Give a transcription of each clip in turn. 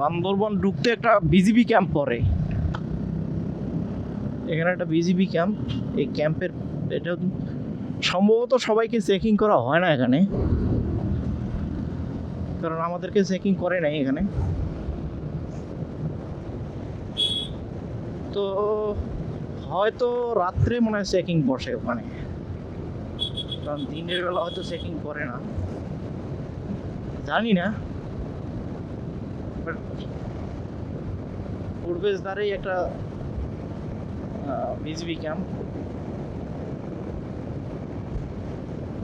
বান্দরবন ঢুকতে একটা BGB camp পড়ে। এখানে একটা বিজিবি ক্যাম্প। এই ক্যাম্পের এটা সম্ভবত সবাইকে চেকিং করা হয় না এখানে, কারণ আমাদেরকে চেকিং করে নাই এখানে। তো হয়তো রাত্রে মনে হয় চেকিং বসে ওখানে, কারণ দিনের বেলা হয়তো চেকিং করে না, জানি না। পূর্বেশধারেই একটা বিজিবি ক্যাম্প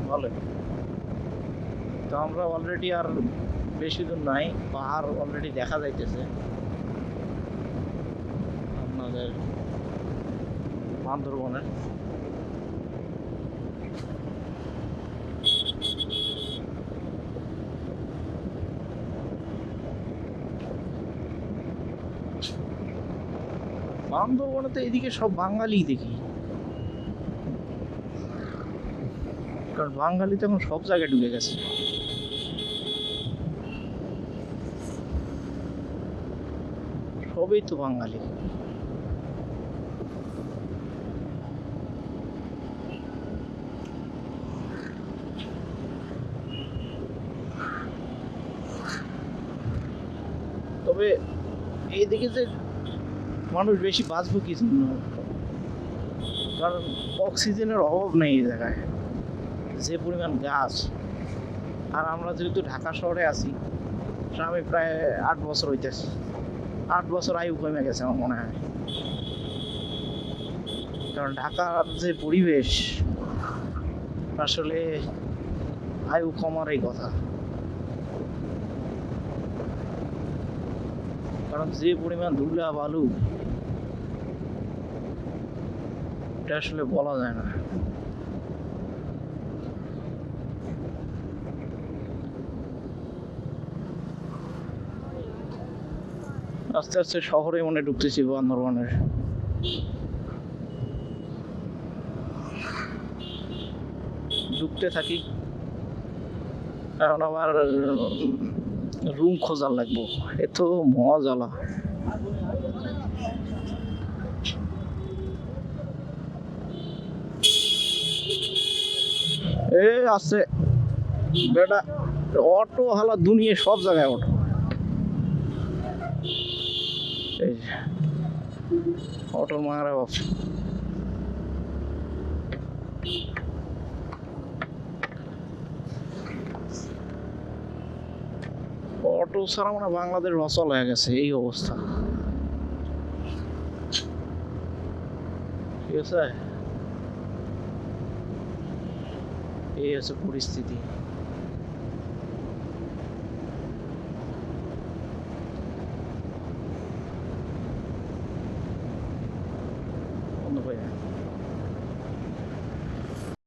বলে। তো আমরা অলরেডি আর বেশি দূর নাই, পাহাড় অলরেডি দেখা যাইতেছে আপনাদের বান্দরবনের। বান্দরবনে তো এদিকে সব বাঙালি দেখি, কারণ বাঙালি তো এখন সব জায়গায় ঢুকে গেছে। সবই তো বাঙালি। তবে এইদিকে যে মানুষ বেশি বাঁচবে কি জন্য, কারণ অক্সিজেনের অভাব নেই এই জায়গায়, যে পরিমাণ গাছ। আর আমরা যেহেতু ঢাকা শহরে আছি, আমি প্রায় 8 বছর হইতেছে, 8 বছর আয়ু কমে গেছে আমার মনে হয়। কারণ ঢাকার যে পরিবেশ, আসলে আয়ু কমারই কথা। কারণ যে পরিমাণ ধুলা বালু, এটা আসলে বলা যায় না। আস্তে আস্তে শহরে মনে ঢুকতেছি বান্দরবনের। ঢুকতে থাকি, এখন আবার রুম খোঁজার লাগবো, এত মজালা। এ আছে বেটা, অটো হালা দুনিয়া সব জায়গায় অটো। এই অটোর মারা বাপ, অটো ছাড়া মানে বাংলাদেশ অচল হয়ে গেছে, এই অবস্থা। ঠিক আছে, এই হচ্ছে পরিস্থিতি।